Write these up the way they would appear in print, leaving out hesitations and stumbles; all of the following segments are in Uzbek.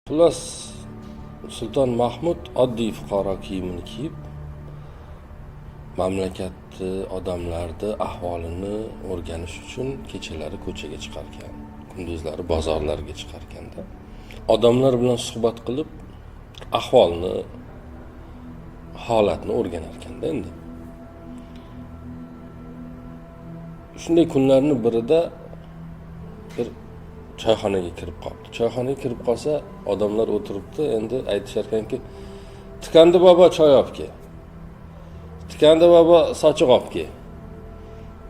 Xullas, Sulton Mahmud oddiy fuqaro kiyimini kiyib, mamlakatni, odamlarni ahvolini o'rganish uchun kechalari ko'chaga chiqarkan, kunduzlari bozorlarga chiqarkanda, odamlar bilan suhbat qilib, ahvolni, holatni o'rganar ekanda endi. Shunday kunlarning birida bir choyxonaga kirib qoldi. Choyxonaga kirib qolsa, odamlar o'tiribdi, endi aytishar ekanki, "Tikandi bobo choy olib kel. Tikandi bobo sochiq olib kel.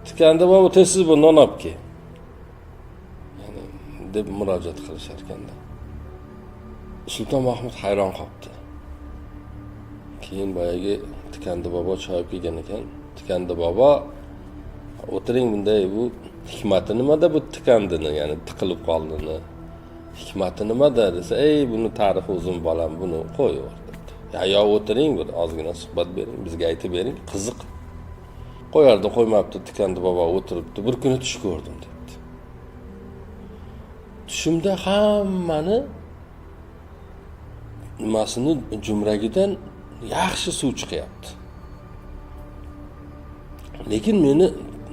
Tikandi bobo tezsiz bu non olib kel." Ya'ni deb murojaat qilishar ekanda. Sulton Mahmud hayron qoldi. Keyin boyagi Tikandi bobo choy olib kelgan ekan. Tikandi bobo, "O'tiring bunday, bu hikmati nimada bu tikandini, ya'ni tiqilib qoldini? Hikmati nimada?" desa, "Ey, buni tarixi uzun bolam, buni qo'yver" debdi. "Ya o'tiring, bir ozgina suhbat bering, bizga aytib bering, qiziq." Qo'yardi, qo'ymabdi, Tikandi bobo o'tiribdi. "Bir kuni tush ko'rdim" debdi. Tushimda hammani nimasini jumragidan yaxshi suv chiqyapti. Lekin meni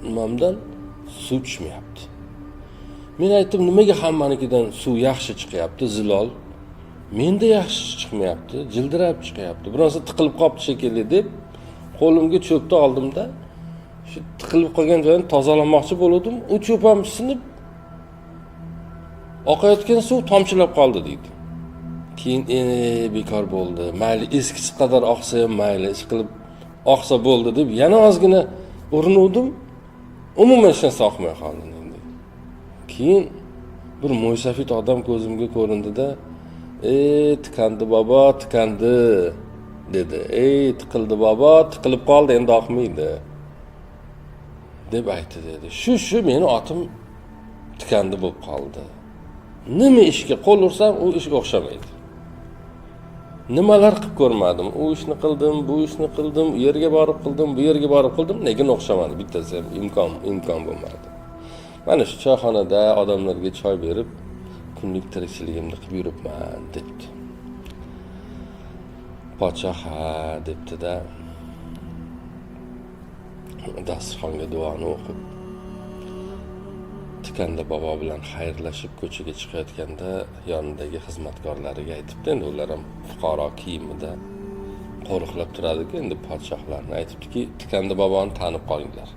nimamdan suv tushmayapti. Men aytdim, "Nimaga hammanikidan suv yaxshi chiqyapti, zilol? Menda yaxshi chiqmayapti, jildirab chiqyapti. Birosa tiqilib qolibdi shekilli" deb qo'limga cho'pni oldimda, shu tiqilib qolgan joyini tozalamoqchi bo'ldim. U cho'p ham sinib oqayotgan suv tomchilab qoldi deydi. Keyin bekor bo'ldi. Mayli eskisi qadar oqsa ham mayli, ish qilib oqsa bo'ldi deb yana ozgina urinuvdim. Umuman hech narsa oqmay qoldi endi. Keyin bir mo'ysafid odam ko'zimga ko'rindi-da, "Tikandi bobo, tikandi" dedi. "Tiqildi bobo, tiqilib qoldi, endi oqmaydi" deb aytdi dedi. Shu meni otim tikandi bo'lib qoldi. Nima ishga qo'l ursam, u ishga o'xshamaydi. Nimalar qilib ko'rmadim. U ishni qildim, bu ishni qildim, u yerga borib qildim, bu yerga borib qildim, lekin o'xshamadi. Bittasi ham imkon bo'lmadi. Mana shu choyxonada odamlarga choy berib, kunlik tirikchiligimni qilib yuribman debdi. Podshoh ha debdi-da, dasturxonga duoni o'qib, Tikandi bobo bilan xayrlashib ko'chaga chiqayotganda yonidagi xizmatkorlariga aytibdi, endi ular ham fuqaro kiyimida qo'riqlab turadi-ku, endi podshohlarni aytibdiki, "Tikandi boboni tanib qolinglar.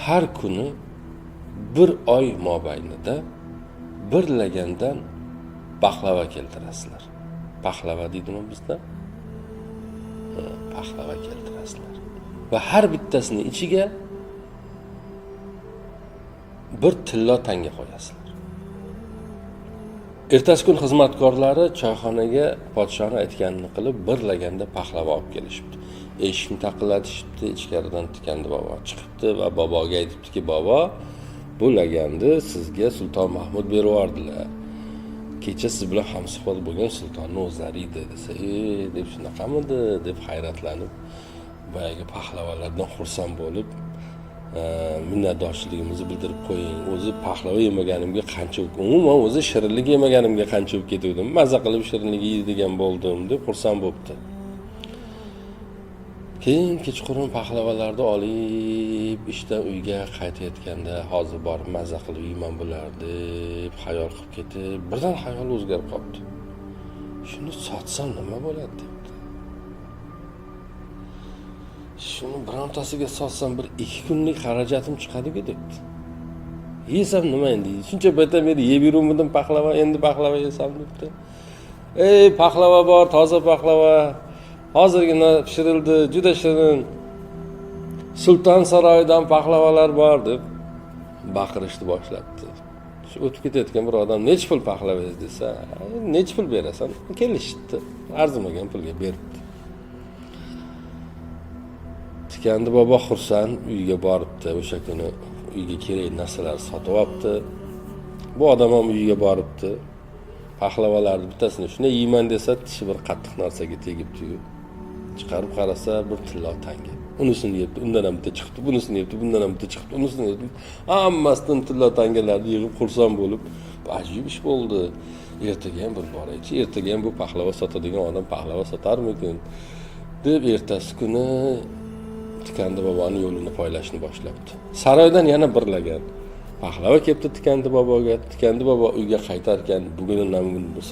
Har kuni bir oy mobaynida bir lagandan paxlava keltirasizlar." Paxlava deydimi bizda? Paxlava keltirasizlar. Va har bittasini ichiga bir tillo tanga qo'yasizlar. Ertasi kun xizmatkorlari choyxonaga podshohning aytganini qilib bir laganda paxlava olib kelishibdi. Eshikni taqillatishibdi, ichkaridan Tikandi bobo chiqibdi va boboga aytibdiki, "Bobo, bu laganni sizga Sulton Mahmud berib yubordilar. Kecha siz bilan hamsuhbat bo'lgan sultonning o'zlari edi" desa, deb shunaqamidi deb hayratlanib, boyagi paxlavalardan xursand bo'lib, "Minnatdorchiligimizni bildirib qo'ying. O'zi paxlava yemaganimga qancha, umuman o'zi shirinlik yemaganimga qancha bo'lib ketuvdim. Maza qilib shirinlik yeydigan bo'ldim" deb xursand bo'libdi. Keyin kechqurun paxlavalarni olib, ishdan uyga qaytayotganda, "Hozir borib maza qilib yeyman bular" deb xayol qilib ketib, birdan xayol o'zgarib qoldi. "Shuni sotsam nima bo'ladi?" debdi. "Shuni birontasiga sotsam bir 2 kunlik xarajatim chiqadi-ku" debdi. "Yesam nima endi? Shuncha paytdan beri yeb yuruvdim paxlava, endi paxlava yesam" debdi. "Paxlava bor, toza paxlava. Hozirgina pishirildi, juda shirin. Sulton saroyidan paxlavalar bor" deb baqirishni boshlabdi. Shu o'tib ketayotgan bir odam, "Nech pul paxlavangiz?" desa, "Nech pul berasan?" Kelishdi. Arzimagan pulga berdi. Tikandi bobo xursand uyga boribdi. O'sha kuni uyga kerak narsalar sotib olibdi. Bu odam ham uyga boribdi. Paxlavalarning bittasini shuni yeyman desa, tishi bir qattiq narsaga tegibdi-yu. Chiqarib qarasa, bir tillo tanga. Unisini yebdi, undan ham bitta chiqdi, bunisini yebdi, bundan ham bitta chiqdi, unisini yebdi. Hammasidan tillo tangalarni yig'ib xursand bo'lib, ajib ish bo'ldi. ertaga ham bir boraychi, ertaga ham bu pahlava sotadigan odam pahlava sotarmikin deb ertasi kuni Tikandi boboni yo'lini poylashni boshlabdi. Saroydan yana bir lagan pahlava kelibdi Tikandi boboga. Tikandi bobo uyga qaytarkan, bugun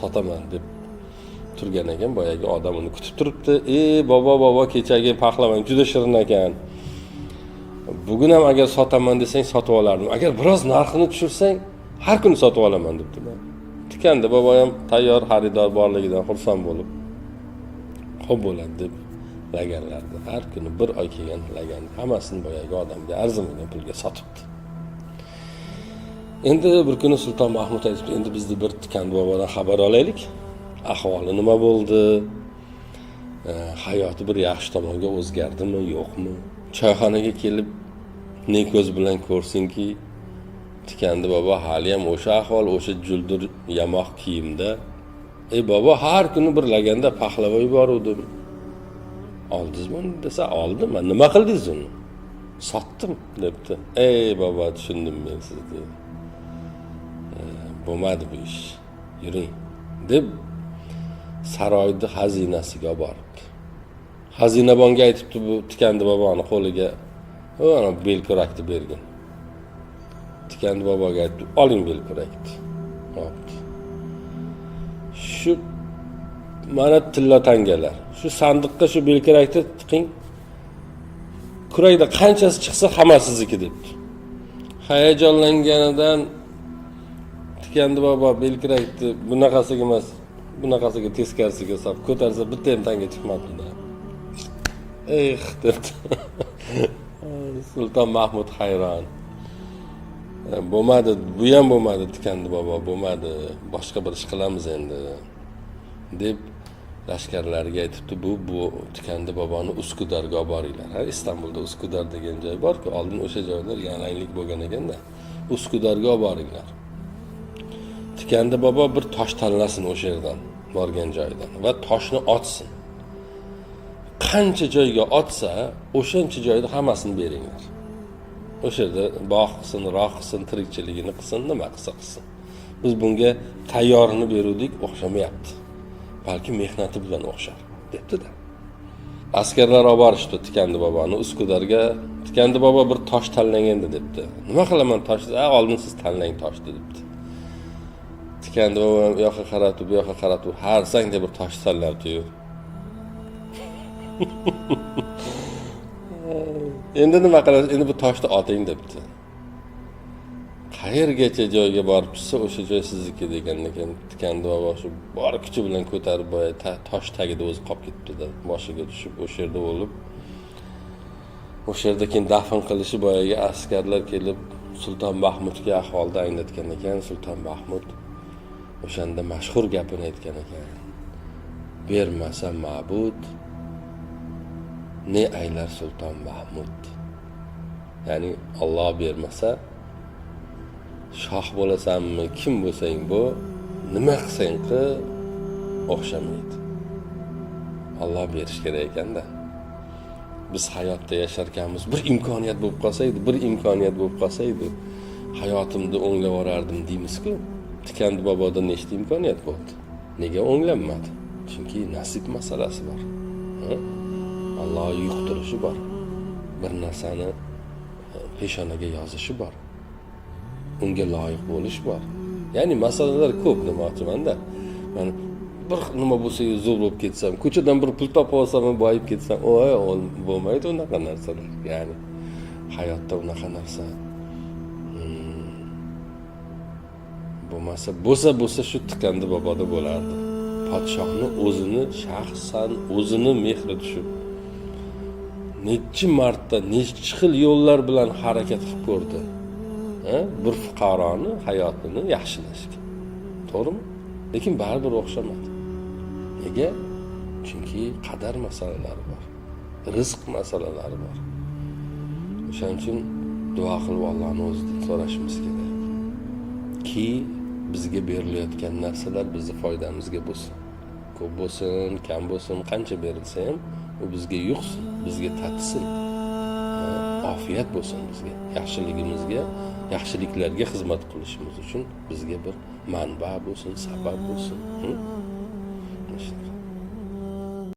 sotaman deb turgan ekan, boyagi odam uni kutib turibdi. Bobo, kechagi pahlavang juda shirin ekan. Bugun ham agar sotaman desang sotib olardim. Agar biroz narxini tushirsang, har kuni sotib olaman debdi. Tikandi bobo ham tayyor xaridor borligidan xursand bo'lib, xo'p bo'ladi deb laganlardi. Har kuni bir oy kelgan lagan hammasini boyagi odamga arzimagan pulga sotibdi. Endi bir kuni Sulton Mahmud aytibdi, endi bizni bir Tikandi bobodan xabar olaylik. Ahvoli nima bo'ldi? Hayoti bir yaxshi tomonga o'zgardimi, yo'qmi? Choyxonaga kelib ne ko'z bilan ko'rsinki, Tikandi bobo hali ham o'sha ahvol, o'sha juldur yamoq kiyimda. Bobo har kuni bir laganda pahlava yuboruvdim. Oldingizmi desa, oldim. Nima qildingiz uni? Sotdim debdi. Bobo, tushundim men sizni. Bo'lmadi bu ish. Yuring deb saroyni xazinasiga boribdi. Xazinabonga aytibdi, bu Tikandi boboni qo'liga ana belkurakni bergin. Tikandi boboga aytdi, oling belkurakni. Hopti. Shu mana tilla tangalar. Shu sandiqqa shu belkurakni tiqing. Kurakda qanchasi chiqsa hammasi sizniki debdi. Hayajonlanganidan Tikandi bobo belkurakni bunaqasiga emas, bunaqasiga teskarisiga solib ko'tarsa bitta ham tanga chiqmabdi. Debdi. Sulton Mahmud hayron. Bo'lmadi, bu ham bo'lmadi Tikandi bobo, bo'lmadi. Boshqa bir ish qilamiz endi deb lashkarlarga aytibdi, bu Tikandi boboni Uskudarga olib boringlar. Istanbulda Uskudar degan joy bor-ku, oldin o'sha joylar yalanglik bo'lgan ekanda, Uskudarga olib boringlar. Tikandi bobo bir tosh tanlasin o'sha yerdan, borgan joydan va toshni otsin. Qancha joyga otsa, o'shancha joyda hammasini beringlar. O'sha yerda bog' qilsin, roh qilsin, tirikchiligini qilsin, nima qilsa qilsin. Biz bunga tayyorini beruvdik, o'xshamayapti. Balki mehnati bilan o'xshar, debdi-da. Askarlar olib borishdi Tikandi boboni Uskudarga. Tikandi bobo bir tosh tanlaganda debdi. Nima qilaman toshni? Oldin siz tanlang toshni debdi. Tikandi bobo u yoqqa qaratib, bu yoqqa qaratib, har sangda bir tosh tanlabdi-yu. Endi nima qilasiz? Endi bu toshni oting debdi. Qayergacha joyga borib chiqsa, o'sha joy sizniki degandan keyin Tikandi bobo shu bor kuchi bilan ko'tarib boya tosh tagida o'zi qolib ketdi-da, boshiga tushib o'sha yerda o'lib. O'sha yerda keyin dafn qilishi boyaga askarlar kelib Sulton Mahmudga ahvolni anglatgan ekan. Sulton Mahmud o'shanda mashhur gapini aytgan ekan. Bermasa ma'bud ne aylar Sulton Mahmud. Ya'ni Alloh bermasa shoh bo'lasanmi, kim bo'lsang bu, nima qilsang qil, o'xshamaydi. Alloh berish kerak ekanda. Biz hayotda yasharkanmiz, bir imkoniyat bo'lib qolsa edi, hayotimni o'nglab yorardim deymiz-ku. Tikandi boboda nechta imkoniyat bo'ldi? Nega o'nglanmadi? Chunki nasib masalasi bor. Alloh yuqtirishi bor. Bir narsani peshonaga yozishi bor. Unga loyiq bo'lish bor. Ya'ni masalalar ko'p demoqchiman-da. Men bir nima bo'lsa zo'r bo'lib ketsam, ko'chadan bir pul topib olsam, boyib ketsam, bo'lmaydi unaqa narsalar. Ya'ni hayotda unaqa narsa bo'lsa shu Tikandi boboda bo'lardi. Podshohni o'zini shaxsan o'zini mehri tushib necha marta, necha xil yo'llar bilan harakat qilib ko'rdi. Bir fuqaroni hayotini yaxshilashga. To'g'rimi? Lekin baribir o'xshamadi. Nega? Chunki qadar masalalari bor. Rizq masalalari bor. O'shaning uchun duo qilib Allohning o'zidan so'rashimiz kerak. Ki bizga berilayotgan narsalar bizni foydamizga bo'lsin. Ko'p bo'lsin, kam bo'lsin, qancha berilsa ham u bizga yuqsin, bizga tatsin. ofiyat bo'lsin bizga, yaxshiligimizga, yaxshiliklarga xizmat qilishimiz uchun bizga bir manba bo'lsin, sabab bo'lsin.